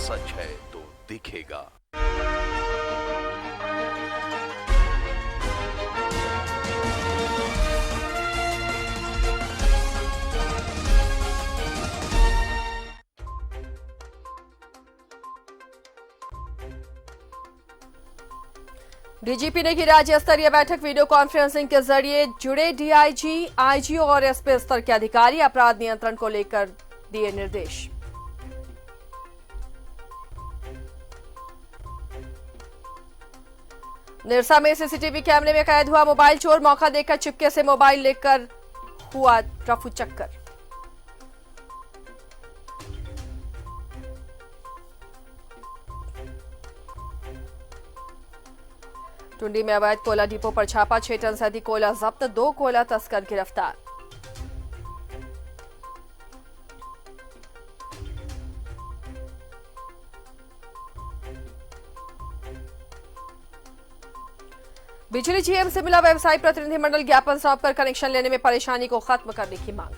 सच है तो दिखेगा। डीजीपी ने की राज्य स्तरीय बैठक। वीडियो कॉन्फ्रेंसिंग के जरिए जुड़े डीआईजी, आईजी और एसपी स्तर के अधिकारी। अपराध नियंत्रण को लेकर दिए निर्देश। निरसा में सीसीटीवी कैमरे में कैद हुआ मोबाइल चोर। मौका देखकर चुपके से मोबाइल लेकर हुआ रफू चक्कर। टुंडी में अवैध कोयला डिपो पर छापा। 6 टन से अधिक कोयला जब्त। 2 कोयला तस्कर गिरफ्तार। बिजली जीएम से मिला व्यवसायी प्रतिनिधिमंडल। ज्ञापन सौंपकर कनेक्शन लेने में परेशानी को खत्म करने की मांग।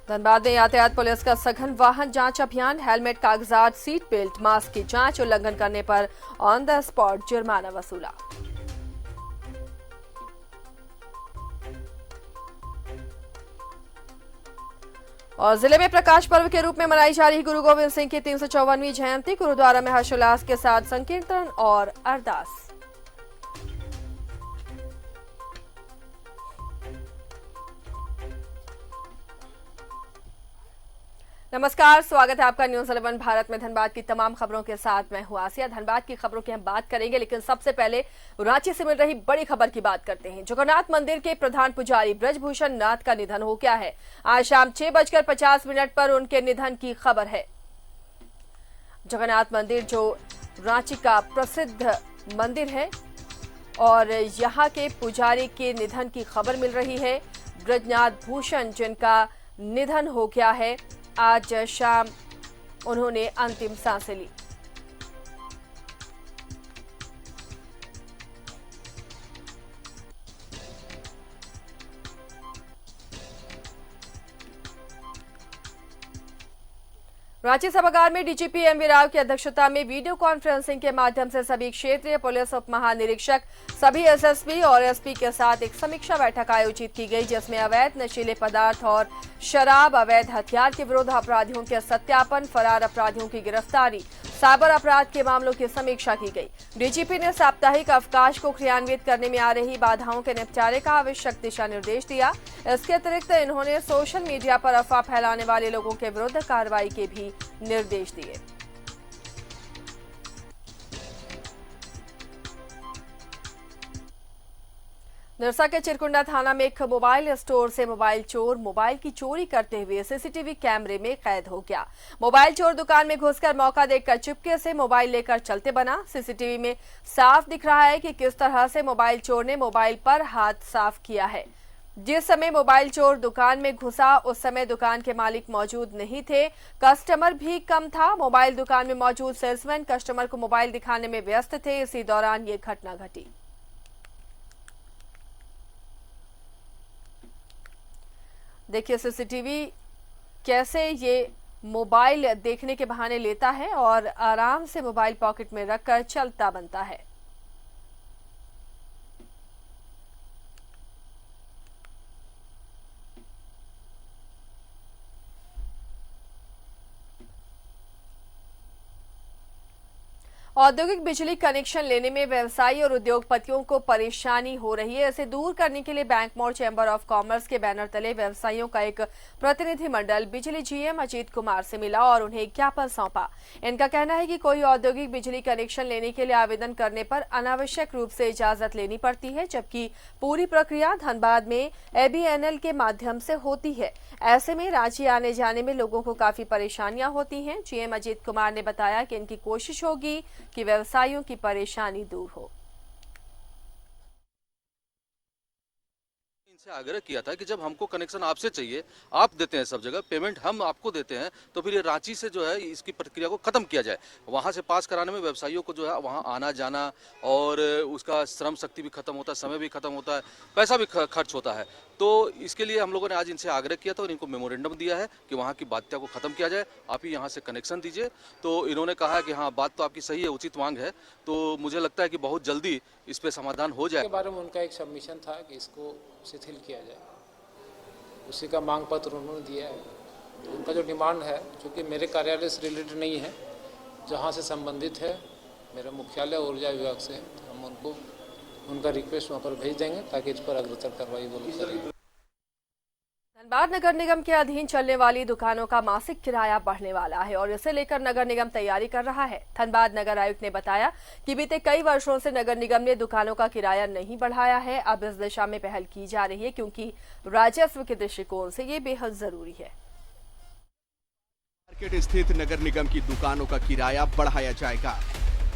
धनबाद में यातायात पुलिस का सघन वाहन जांच अभियान। हेलमेट, कागजात, सीट बेल्ट, मास्क की जांच। उल्लंघन करने पर ऑन द स्पॉट जुर्माना वसूला। और जिले में प्रकाश पर्व के रूप में मनाई जा रही गुरु गोविंद सिंह की 354वीं जयंती। गुरुद्वारा में हर्षोल्लास के साथ संकीर्तन और अरदास। नमस्कार, स्वागत है आपका न्यूज 11 भारत में। धनबाद की तमाम खबरों के साथ मैं हूं आसिया। धनबाद की खबरों की हम बात करेंगे, लेकिन सबसे पहले रांची से मिल रही बड़ी खबर की बात करते हैं। जगन्नाथ मंदिर के प्रधान पुजारी ब्रजभूषण नाथ का निधन हो गया है। आज शाम 6:50 पर उनके निधन की खबर है। जगन्नाथ मंदिर जो रांची का प्रसिद्ध मंदिर है और यहाँ के पुजारी के निधन की खबर मिल रही है। ब्रजनाथ भूषण जिनका निधन हो गया है, आज शाम उन्होंने अंतिम सांसें ली। रांची सभागार में डीजीपी एमवी राव की अध्यक्षता में वीडियो कॉन्फ्रेंसिंग के माध्यम से सभी क्षेत्रीय पुलिस उप महानिरीक्षक, सभी एसएसपी और एसपी के साथ एक समीक्षा बैठक आयोजित की गई, जिसमें अवैध नशीले पदार्थ और शराब, अवैध हथियार के विरुद्ध अपराधियों के सत्यापन, फरार अपराधियों की गिरफ्तारी, साइबर अपराध के मामलों की समीक्षा की गई। डीजीपी ने साप्ताहिक अवकाश को क्रियान्वित करने में आ रही बाधाओं के निपटारे का आवश्यक दिशा निर्देश दिया। इसके अतिरिक्त इन्होंने सोशल मीडिया पर अफवाह फैलाने वाले लोगों के विरुद्ध कार्रवाई के भी निर्देश दिए। निरसा के चिरकुंडा थाना में एक मोबाइल स्टोर से मोबाइल चोर मोबाइल की चोरी करते हुए सीसीटीवी कैमरे में कैद हो गया। मोबाइल चोर दुकान में घुसकर मौका देखकर चुपके से मोबाइल लेकर चलते बना। सीसीटीवी में साफ दिख रहा है कि किस तरह से मोबाइल चोर ने मोबाइल पर हाथ साफ किया है। जिस समय मोबाइल चोर दुकान में घुसा उस समय दुकान के मालिक मौजूद नहीं थे, कस्टमर भी कम था। मोबाइल दुकान में मौजूद सेल्समैन कस्टमर को मोबाइल दिखाने में व्यस्त थे। इसी दौरान ये घटना घटी। देखिए सीसीटीवी कैसे ये मोबाइल देखने के बहाने लेता है और आराम से मोबाइल पॉकेट में रखकर चलता बनता है। औद्योगिक बिजली कनेक्शन लेने में व्यवसायी और उद्योगपतियों को परेशानी हो रही है। इसे दूर करने के लिए बैंक मोड़ चैंबर ऑफ कॉमर्स के बैनर तले व्यवसायियों का एक प्रतिनिधिमंडल बिजली जीएम अजीत कुमार से मिला और उन्हें ज्ञापन सौंपा। इनका कहना है कि कोई औद्योगिक बिजली कनेक्शन लेने के लिए आवेदन करने पर अनावश्यक रूप से इजाजत लेनी पड़ती है, जबकि पूरी प्रक्रिया धनबाद में एबीएनएल के माध्यम से होती है। ऐसे में रांची आने जाने में लोगों को काफी परेशानियां होती हैं। जीएम अजीत कुमार ने बताया कि इनकी कोशिश होगी कि व्यवसायियों की परेशानी दूर हो। से आग्रह किया था कि जब हमको कनेक्शन आपसे चाहिए, आप देते हैं सब जगह, पेमेंट हम आपको देते हैं, तो फिर ये रांची से जो है इसकी प्रक्रिया को खत्म किया जाए। वहाँ से पास कराने में व्यवसायियों को जो है वहाँ आना जाना और उसका श्रम शक्ति भी खत्म होता है, समय भी खत्म होता है, पैसा भी खर्च होता है। तो इसके लिए हम लोगों ने आज इनसे आग्रह किया था और इनको मेमोरेंडम दिया है कि वहाँ की बाध्यता को खत्म किया जाए, आप ही यहाँ से कनेक्शन दीजिए। तो इन्होंने कहा है कि हाँ, बात तो आपकी सही है, उचित मांग है, तो मुझे लगता है कि बहुत जल्दी इस पे समाधान हो जाए। के बारे में उनका एक सबमिशन था कि इसको शिथिल किया जाए, उसी का मांग पत्र उन्होंने दिया है। तो उनका जो डिमांड है, चूँकि मेरे कार्यालय से रिलेटेड नहीं है, जहाँ से संबंधित है मेरा मुख्यालय ऊर्जा विभाग से है, तो हम उनको उनका रिक्वेस्ट वहाँ पर भेज देंगे ताकि इस पर अग्रतर कार्रवाई वो लोग करेंगे। धनबाद नगर निगम के अधीन चलने वाली दुकानों का मासिक किराया बढ़ने वाला है और इसे लेकर नगर निगम तैयारी कर रहा है। धनबाद नगर आयुक्त ने बताया कि बीते कई वर्षों से नगर निगम ने दुकानों का किराया नहीं बढ़ाया है। अब इस दिशा में पहल की जा रही है क्योंकि राजस्व के दृष्टिकोण से ये बेहद जरूरी है। मार्केट स्थित नगर निगम की दुकानों का किराया बढ़ाया जाएगा।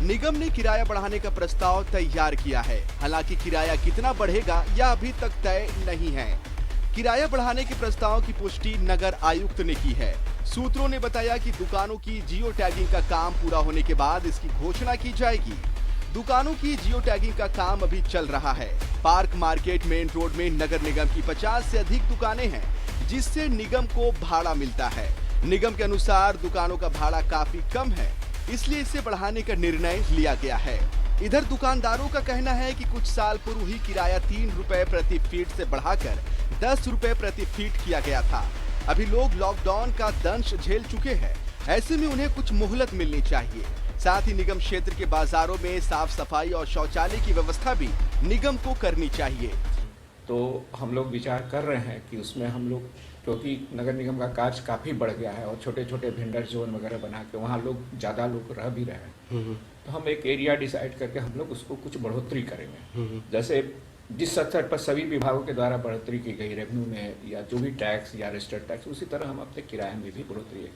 निगम ने किराया बढ़ाने का प्रस्ताव तैयार किया है। हालांकि किराया कितना बढ़ेगा यह अभी तक तय नहीं है। किराया बढ़ाने के प्रस्ताव की पुष्टि नगर आयुक्त ने की है। सूत्रों ने बताया कि दुकानों की जियो टैगिंग का काम पूरा होने के बाद इसकी घोषणा की जाएगी। दुकानों की जियो टैगिंग का काम अभी चल रहा है। पार्क मार्केट मेन रोड में नगर निगम की 50 से अधिक दुकानें हैं, जिससे निगम को भाड़ा मिलता है। निगम के अनुसार दुकानों का भाड़ा काफी कम है, इसलिए इसे बढ़ाने का निर्णय लिया गया है। इधर दुकानदारों का कहना है कि कुछ साल पूर्व ही किराया 3 रुपए प्रति फीट से बढ़ाकर 10 रुपए प्रति फीट किया गया था। अभी लोग लॉकडाउन का दंश झेल चुके हैं, ऐसे में उन्हें कुछ मोहलत मिलनी चाहिए। साथ ही निगम क्षेत्र के बाजारों में साफ सफाई और शौचालय की व्यवस्था भी निगम को करनी चाहिए। तो हम लोग विचार कर रहे हैं कि उसमें हम लोग, क्योंकि नगर निगम का कार्य काफ़ी बढ़ गया है और छोटे छोटे वेंडर जोन वगैरह बना के वहाँ लोग ज़्यादा लोग रह भी रहे हैं, तो हम एक एरिया डिसाइड करके हम लोग उसको कुछ बढ़ोतरी करेंगे। जैसे जिस स्तर पर सभी विभागों के द्वारा बढ़ोतरी की गई रेवेन्यू में या जो भी टैक्स या रजिस्टर्ड टैक्स, उसी तरह हम अपने किराए में भी बढ़ोतरी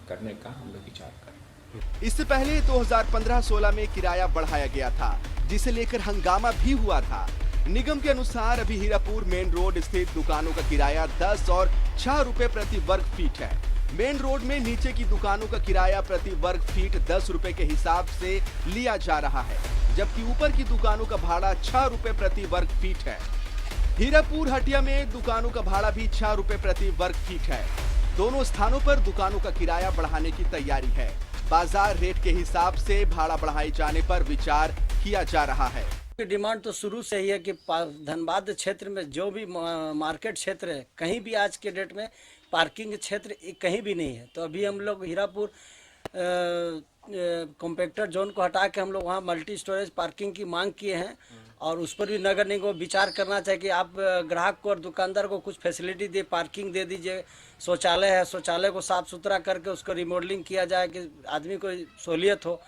करने का हम लोग विचार करें। इससे पहले 2015-16 में किराया बढ़ाया गया था, जिसे लेकर हंगामा भी हुआ था। निगम के अनुसार अभी हीरापुर मेन रोड स्थित दुकानों का किराया 10 और 6 रुपए प्रति वर्ग फीट है। मेन रोड में नीचे की दुकानों का किराया प्रति वर्ग फीट 10 रुपए के हिसाब से लिया जा रहा है, जबकि ऊपर की दुकानों का भाड़ा 6 रुपए प्रति वर्ग फीट है। हीरापुर हटिया में दुकानों का भाड़ा भी 6 रुपए प्रति वर्ग फीट है। दोनों स्थानों पर दुकानों का किराया बढ़ाने की तैयारी है। बाजार रेट के हिसाब से भाड़ा बढ़ाए जाने पर विचार किया जा रहा है। डिमांड तो शुरू से ही है कि धनबाद क्षेत्र में जो भी मार्केट क्षेत्र है, कहीं भी आज के डेट में पार्किंग क्षेत्र कहीं भी नहीं है। तो अभी हम लोग हीरापुर कॉम्पैक्टर जोन को हटा के हम लोग वहाँ मल्टी स्टोरेज पार्किंग की मांग किए हैं और उस पर भी नगर निगम को विचार करना चाहिए कि आप ग्राहक को और दुकानदार को कुछ फैसिलिटी दे, पार्किंग दे दीजिए। शौचालय है, शौचालय को साफ सुथरा करके उसको रिमॉडलिंग किया जाए कि आदमी को सहूलियत हो।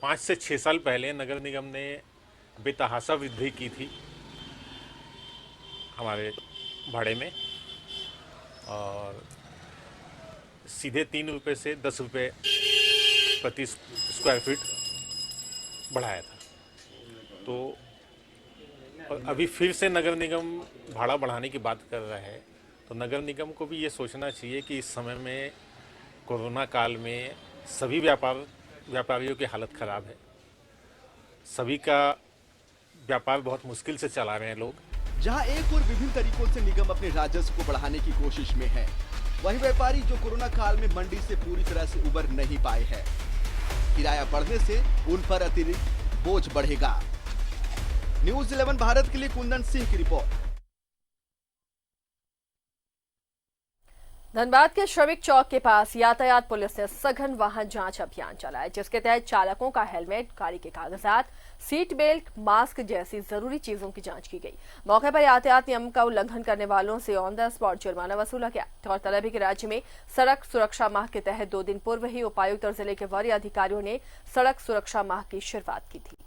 5 से 6 साल पहले नगर निगम ने बेतहाशा वृद्धि की थी हमारे भाड़े में और सीधे 3 रुपये से 10 रुपये प्रति स्क्वायर फीट बढ़ाया था। तो अभी फिर से नगर निगम भाड़ा बढ़ाने की बात कर रहा है, तो नगर निगम को भी ये सोचना चाहिए कि इस समय में कोरोना काल में सभी व्यापारियों की हालत ख़राब है। सभी का व्यापार बहुत मुश्किल से चला रहे हैं लोग। जहां एक और विभिन्न तरीकों से निगम अपने राजस्व को बढ़ाने की कोशिश में है, वहीं व्यापारी जो कोरोना काल में मंडी से पूरी तरह से उबर नहीं पाए हैं, किराया बढ़ने से उन पर अतिरिक्त बोझ बढ़ेगा। न्यूज़ 11 भारत के लिए कुंदन सिंह की रिपोर्ट। धनबाद के श्रमिक चौक के पास यातायात पुलिस ने सघन वाहन जांच अभियान चलाया, जिसके तहत चालकों का हेलमेट, गाड़ी के कागजात, सीट बेल्ट, मास्क जैसी जरूरी चीजों की जांच की गई। मौके पर यातायात नियम का उल्लंघन करने वालों से ऑन द स्पॉट जुर्माना वसूला गया। गौरतलब है कि राज्य में सड़क सुरक्षा माह के तहत 2 दिन पूर्व ही उपायुक्त और जिले के वरीय अधिकारियों ने सड़क सुरक्षा माह की शुरुआत की थी।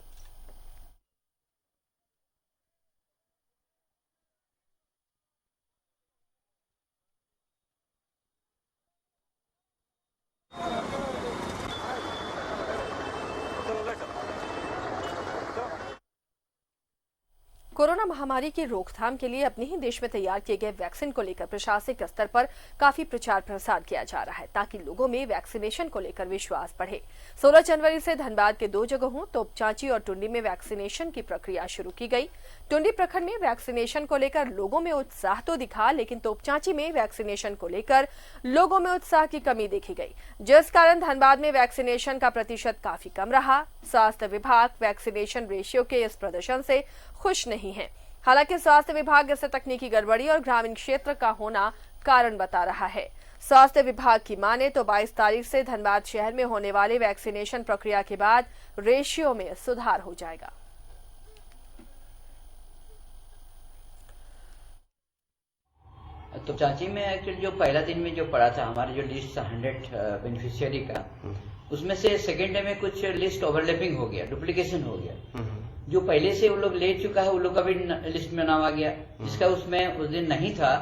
कोरोना महामारी की रोकथाम के लिए अपने ही देश में तैयार किए गए वैक्सीन को लेकर प्रशासनिक स्तर पर काफी प्रचार प्रसार किया जा रहा है ताकि लोगों में वैक्सीनेशन को लेकर विश्वास बढ़े। 16 जनवरी से धनबाद के 2 जगहों तोपचांची और टुंडी में वैक्सीनेशन की प्रक्रिया शुरू की गई। टुंडी प्रखंड में वैक्सीनेशन को लेकर लोगों में उत्साह तो दिखा, लेकिन तोपचांची में वैक्सीनेशन को लेकर लोगों में उत्साह की कमी देखी गई, जिस कारण धनबाद में वैक्सीनेशन का प्रतिशत काफी कम रहा। स्वास्थ्य विभाग वैक्सीनेशन रेशियो के इस प्रदर्शन से खुश नहीं है। हालांकि स्वास्थ्य विभाग इसे तकनीकी गड़बड़ी और ग्रामीण क्षेत्र का होना कारण बता रहा है। स्वास्थ्य विभाग की माने तो 22 तारीख से धनबाद शहर में होने वाले वैक्सीनेशन प्रक्रिया के बाद रेशियो में सुधार हो जाएगा। तो चाची में एक्चुअली जो पहला दिन में जो पड़ा था हमारे जो लिस्ट 100 बेनिफिशियरी का, उसमें से सेकेंड डे में कुछ लिस्ट ओवरलैपिंग हो गया, डुप्लीकेशन हो गया। जो पहले से वो लोग ले चुका है वो लोग का भी लिस्ट में नाम आ गया, जिसका उसमें उस दिन नहीं था,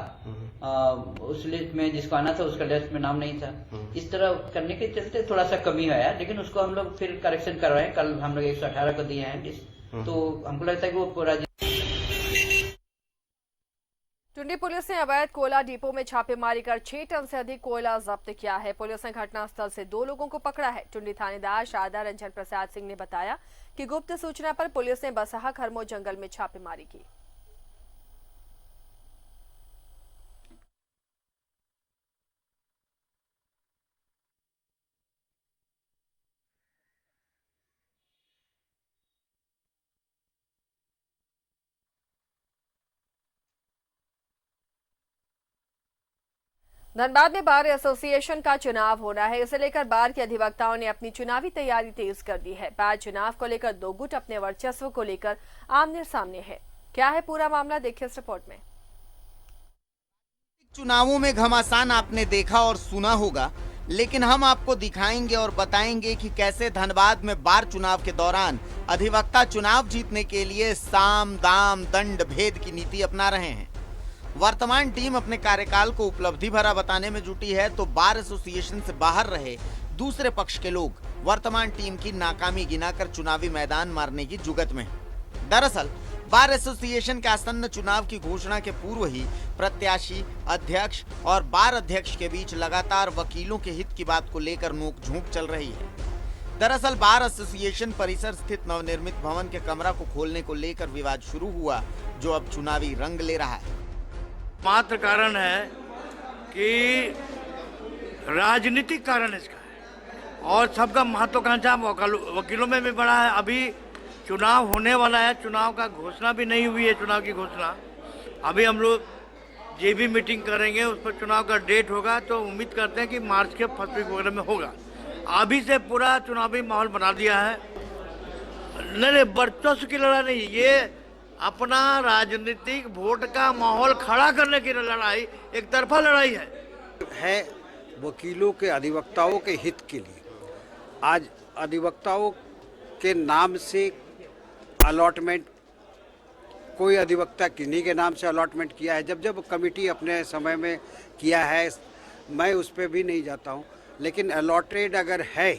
उस लिस्ट में जिसको आना था उसका लिस्ट में नाम नहीं था। इस तरह करने के चलते थोड़ा सा कमी आया, लेकिन उसको हम लोग फिर करेक्शन कर रहे हैं। कल हम लोग 118 को दिए हैं लिस्ट, तो हमको लगता है कि वो पूरा। टुंडी पुलिस ने अवैध कोयला डिपो में छापेमारी कर 6 टन से अधिक कोयला जब्त किया है। पुलिस ने घटनास्थल से 2 लोगों को पकड़ा है। टुंडी थानेदार शारदा रंजन प्रसाद सिंह ने बताया कि गुप्त सूचना पर पुलिस ने बसहा खरमो जंगल में छापेमारी की। धनबाद में बार एसोसिएशन का चुनाव होना है, इसे लेकर बार के अधिवक्ताओं ने अपनी चुनावी तैयारी तेज कर दी है। बार चुनाव को लेकर 2 गुट अपने वर्चस्व को लेकर आमने सामने है। क्या है पूरा मामला, देखिए इस रिपोर्ट में। चुनावों में घमासान आपने देखा और सुना होगा, लेकिन हम आपको दिखाएंगे और बताएंगे कि कैसे धनबाद में बार चुनाव के दौरान अधिवक्ता चुनाव जीतने के लिए साम दाम दंड भेद की नीति अपना रहे हैं। वर्तमान टीम अपने कार्यकाल को उपलब्धि भरा बताने में जुटी है, तो बार एसोसिएशन से बाहर रहे दूसरे पक्ष के लोग वर्तमान टीम की नाकामी गिनाकर चुनावी मैदान मारने की जुगत में हैं। दरअसल बार एसोसिएशन के आसन्न चुनाव की घोषणा के पूर्व ही प्रत्याशी, अध्यक्ष और बार अध्यक्ष के बीच लगातार वकीलों के हित की बात को लेकर नोक-झोंक चल रही है। दरअसल बार एसोसिएशन परिसर स्थित नवनिर्मित भवन के कमरा को खोलने को लेकर विवाद शुरू हुआ, जो अब चुनावी रंग ले रहा है। मात्र कारण है कि राजनीतिक कारण इसका है और सबका महत्वाकांक्षा वकीलों में भी बड़ा है। अभी चुनाव होने वाला है, चुनाव का घोषणा भी नहीं हुई है। चुनाव की घोषणा अभी हम लोग जे भी मीटिंग करेंगे, उस पर चुनाव का डेट होगा, तो उम्मीद करते हैं कि मार्च के फर्स्ट वीक वगैरह में होगा। अभी से पूरा चुनावी माहौल बना दिया है। नहीं, वर्चस्व की लड़ाई नहीं, ये अपना राजनीतिक वोट का माहौल खड़ा करने की लड़ाई, एक तरफा लड़ाई है वकीलों के अधिवक्ताओं के हित के लिए। आज अधिवक्ताओं के नाम से अलॉटमेंट, कोई अधिवक्ता किन्हीं के नाम से अलॉटमेंट किया है। जब कमेटी अपने समय में किया है, मैं उस पर भी नहीं जाता हूं, लेकिन अलॉटेड अगर है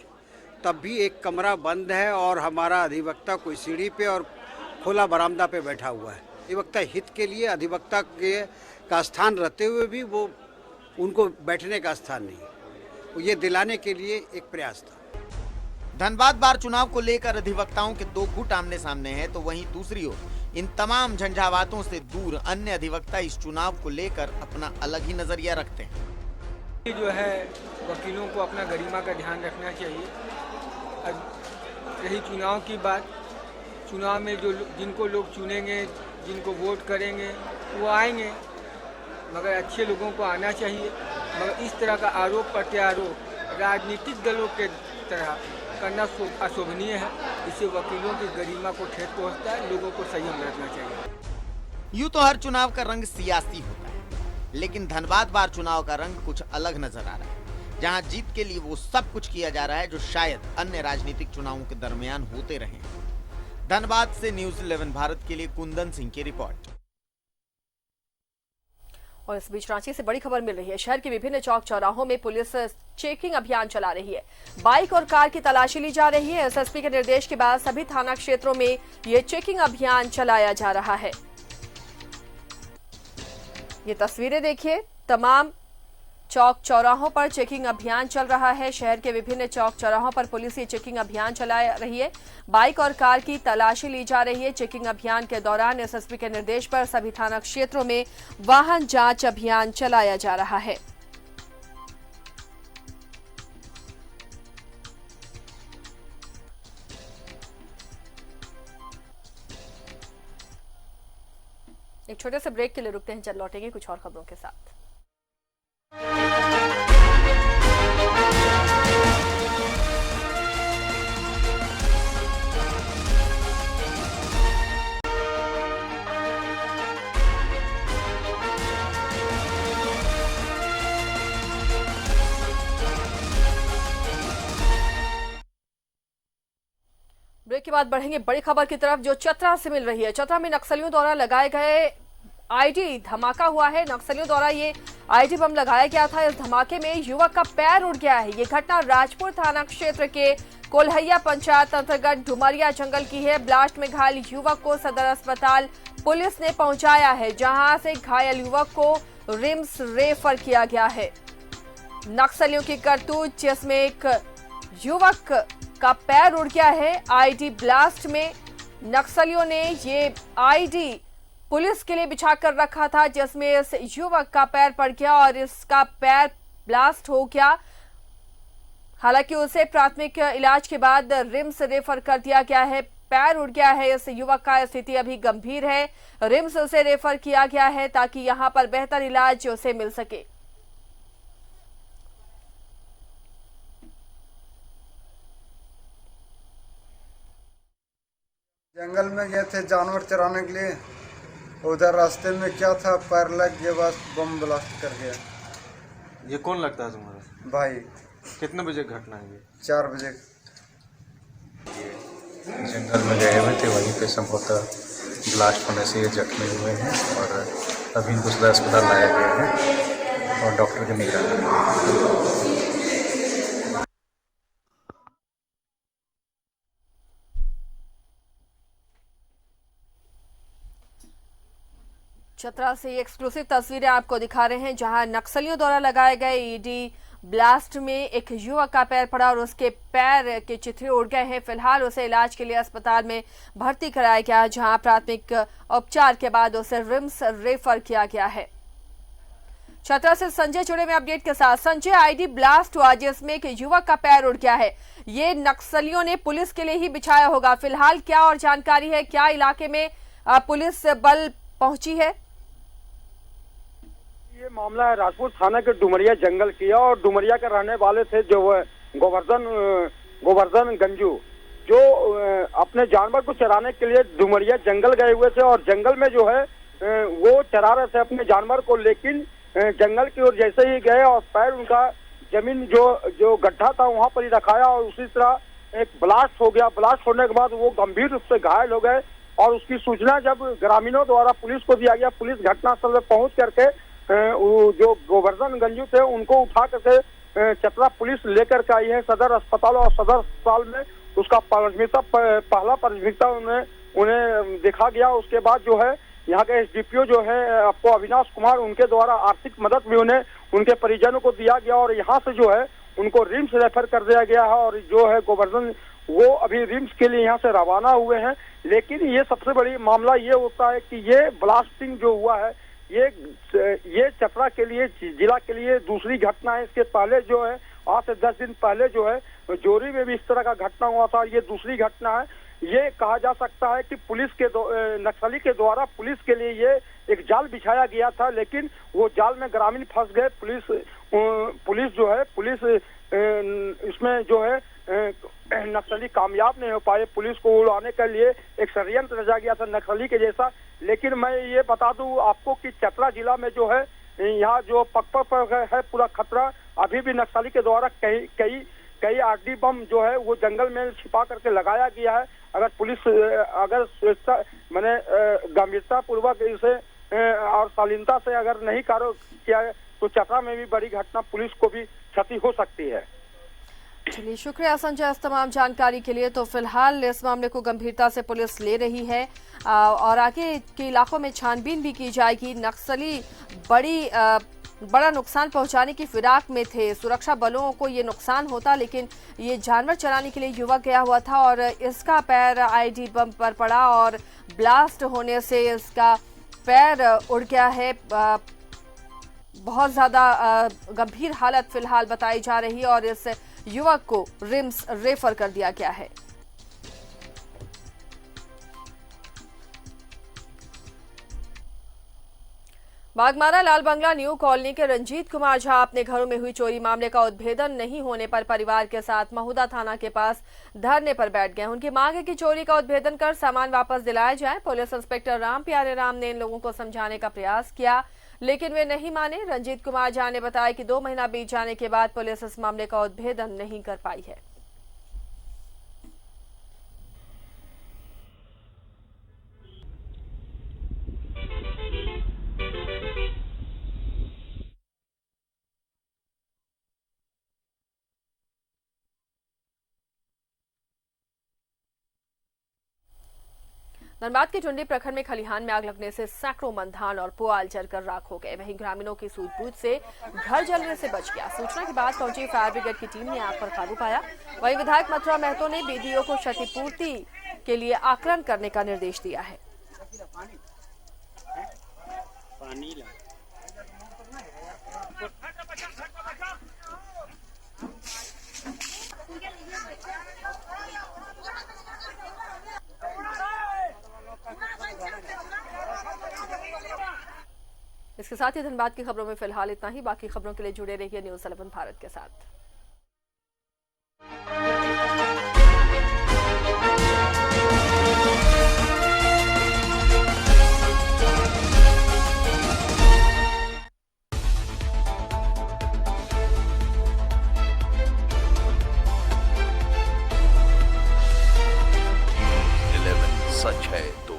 तब भी एक कमरा बंद है और हमारा अधिवक्ता कोई सीढ़ी पे और खुला बरामदा पे बैठा हुआ है। अधिवक्ता हित के लिए अधिवक्ता का स्थान रहते हुए भी वो उनको बैठने का स्थान नहीं, ये दिलाने के लिए एक प्रयास था। धनबाद बार चुनाव को लेकर अधिवक्ताओं के 2 गुट आमने सामने हैं, तो वहीं दूसरी ओर इन तमाम झंझावातों से दूर अन्य अधिवक्ता इस चुनाव को लेकर अपना अलग ही नजरिया रखते हैं। जो है वकीलों को अपना गरिमा का ध्यान रखना चाहिए। रही चुनाव की बात, चुनाव में जिनको लोग चुनेंगे, जिनको वोट करेंगे, वो आएंगे, मगर अच्छे लोगों को आना चाहिए। मगर इस तरह का आरोप प्रत्यारोप राजनीतिक दलों के तरह करना अशोभनीय है। इससे वकीलों की गरिमा को ठेस पहुंचता है। लोगों को संयम रखना चाहिए। यूं तो हर चुनाव का रंग सियासी होता है, लेकिन धनबाद बार चुनाव का रंग कुछ अलग नजर आ रहा है, जहां जीत के लिए वो सब कुछ किया जा रहा है जो शायद अन्य राजनीतिक चुनावों के दरमियान होते रहे। धनबाद से न्यूज़ 11 भारत के लिए कुंदन सिंह की रिपोर्ट। और इस बीच रांची से बड़ी खबर मिल रही है। शहर के विभिन्न चौक चौराहों में पुलिस चेकिंग अभियान चला रही है। बाइक और कार की तलाशी ली जा रही है। एसएसपी के निर्देश के बाद सभी थाना क्षेत्रों में ये चेकिंग अभियान चलाया जा रहा है। ये तस्वीरें देखिए, तमाम चौक चौराहों पर चेकिंग अभियान चल रहा है। शहर के विभिन्न चौक चौराहों पर पुलिस ये चेकिंग अभियान चला रही है। बाइक और कार की तलाशी ली जा रही है। चेकिंग अभियान के दौरान एसएसपी के निर्देश पर सभी थाना क्षेत्रों में वाहन जांच अभियान चलाया जा रहा है। एक छोटे से ब्रेक के लिए रुकते हैं, चल लौटेंगे कुछ और खबरों के साथ। ब्रेक के बाद बढ़ेंगे बड़ी खबर की तरफ जो चतरा से मिल रही है। चतरा में नक्सलियों द्वारा लगाए गए आईडी धमाका हुआ है। नक्सलियों द्वारा ये आईडी बम लगाया गया था। इस धमाके में युवक का पैर उड़ गया है। ये घटना राजपुर थाना क्षेत्र के कोल्हैया पंचायत अंतर्गत डुमरिया जंगल की है। ब्लास्ट में घायल युवक को सदर अस्पताल पुलिस ने पहुंचाया है, जहां से घायल युवक को रिम्स रेफर किया गया है। नक्सलियों की करतूत, जिसमें एक युवक का पैर उड़ गया है। आईडी ब्लास्ट में नक्सलियों ने ये आईडी पुलिस के लिए बिछा कर रखा था, जिसमें इस युवक का पैर पड़ गया और इसका पैर ब्लास्ट हो गया। हालांकि उसे प्राथमिक इलाज के बाद रिम्स रेफर कर दिया गया है। पैर उड़ गया है इस युवक का, स्थिति अभी गंभीर है। रिम्स उसे रेफर किया गया है ताकि यहां पर बेहतर इलाज उसे मिल सके। जंगल में गए थे जानवर चराने के लिए, उधर रास्ते में क्या था, पैर लग गया, बस बम ब्लास्ट कर गया। ये कौन लगता है तुम्हारा भाई? कितने बजे घटना है ये? 4 बजे। जंगल में गए हुए थे, वहीं पे संभवतः ब्लास्ट होने से ये जख्मी हुए हैं और अभी इनको सदर अस्पताल लाया गया है और डॉक्टर की निगरानी में। चतरा से एक्सक्लूसिव तस्वीरें आपको दिखा रहे हैं, जहां नक्सलियों द्वारा लगाए गए ईडी ब्लास्ट में एक युवक का पैर पड़ा और उसके पैर के चिथड़े उड़ गए हैं। फिलहाल उसे इलाज के लिए अस्पताल में भर्ती कराया गया, जहां प्राथमिक उपचार के बाद उसे रिम्स रेफर किया गया है। चतरा से संजय जुड़े में अपडेट के साथ। संजय, आईडी ब्लास्ट हुआ जिसमें एक युवक का पैर उड़ गया है, ये नक्सलियों ने पुलिस के लिए ही बिछाया होगा। फिलहाल क्या और जानकारी है, क्या इलाके में पुलिस बल पहुंची है? ये मामला है राजपुर थाना के डुमरिया जंगल की है और डुमरिया के रहने वाले थे जो गोवर्धन गंजू, जो अपने जानवर को चराने के लिए डुमरिया जंगल गए हुए थे और जंगल में जो है वो चरा रहे थे अपने जानवर को, लेकिन जंगल की ओर जैसे ही गए और पैर उनका जमीन जो गड्ढा था वहां पर ही रखाया और उसी तरह एक ब्लास्ट हो गया। ब्लास्ट होने के बाद वो गंभीर रूप से घायल हो गए और उसकी सूचना जब ग्रामीणों द्वारा पुलिस को दिया गया, पुलिस घटनास्थल पर पहुंच करके जो गोवर्धन गंजू थे उनको उठा करके चतरा पुलिस लेकर के आई है सदर अस्पताल और सदर अस्पताल में उसका पहला प्राथमिकता उन्हें देखा गया। उसके बाद जो है यहाँ के एसडीपीओ जो है आपको अविनाश कुमार, उनके द्वारा आर्थिक मदद भी उन्हें उनके परिजनों को दिया गया और यहाँ से जो है उनको रिम्स रेफर कर दिया गया है और जो है गोवर्धन वो अभी रिम्स के लिए यहाँ से रवाना हुए हैं। लेकिन ये सबसे बड़ी मामला ये होता है कि ये ब्लास्टिंग जो हुआ है ये चतरा के लिए, जिला के लिए दूसरी घटना है। इसके पहले जो है आज से 10 दिन पहले जो है जोरी में भी इस तरह का घटना हुआ था, ये दूसरी घटना है। ये कहा जा सकता है कि पुलिस के नक्सली के द्वारा पुलिस के लिए ये एक जाल बिछाया गया था, लेकिन वो जाल में ग्रामीण फंस गए। पुलिस इसमें जो है नक्सली कामयाब नहीं हो पाए। पुलिस को उड़ाने के लिए एक षड्यंत्र रचा गया था नक्सली के जैसा। लेकिन मैं ये बता दूं आपको कि चतरा जिला में जो है यहाँ जो पक पर है पूरा खतरा, अभी भी नक्सली के द्वारा कई आरडी बम जो है वो जंगल में छिपा करके लगाया गया है। अगर पुलिस गंभीरता पूर्वक इसे और शालीनता से अगर नहीं कार्य किया तो चतरा में भी बड़ी घटना, पुलिस को भी क्षति हो सकती है। चलिए, शुक्रिया संजय इस तमाम जानकारी के लिए। तो फिलहाल इस मामले को गंभीरता से पुलिस ले रही है और आगे के इलाकों में छानबीन भी की जाएगी। नक्सली बड़ा नुकसान पहुंचाने की फिराक में थे, सुरक्षा बलों को ये नुकसान होता, लेकिन ये जानवर चराने के लिए युवक गया हुआ था और इसका पैर आईडी बम पर पड़ा और ब्लास्ट होने से इसका पैर उड़ गया है। बहुत ज़्यादा गंभीर हालत फिलहाल बताई जा रही है और इस युवक को रिम्स रेफर कर दिया गया है। बागमारा लाल बंगला न्यू कॉलोनी के रंजीत कुमार झा अपने घरों में हुई चोरी मामले का उद्भेदन नहीं होने पर परिवार के साथ महुदा थाना के पास धरने पर बैठ गए। उनकी मांग है कि चोरी का उद्भेदन कर सामान वापस दिलाया जाए। पुलिस इंस्पेक्टर राम प्यारे राम ने इन लोगों को समझाने का प्रयास किया, लेकिन वे नहीं माने। रंजीत कुमार झा ने बताया कि 2 महीना बीत जाने के बाद पुलिस इस मामले का उद्भेदन नहीं कर पाई है। धनबाद के टुंडी प्रखंड में खलिहान में आग लगने से सैकड़ों मन धान और पुआल जलकर राख हो गए। वहीं ग्रामीणों की सूझबूझ से घर जलने से बच गया। सूचना के बाद पहुंची फायर ब्रिगेड की टीम ने आग पर काबू पाया। वहीं विधायक मथुरा महतो ने बीडीओ को क्षतिपूर्ति के लिए आकलन करने का निर्देश दिया है। इसके साथ ही धनबाद की खबरों में फिलहाल इतना ही। बाकी खबरों के लिए जुड़े रहिए न्यूज़ 11 भारत के साथ। सच है तो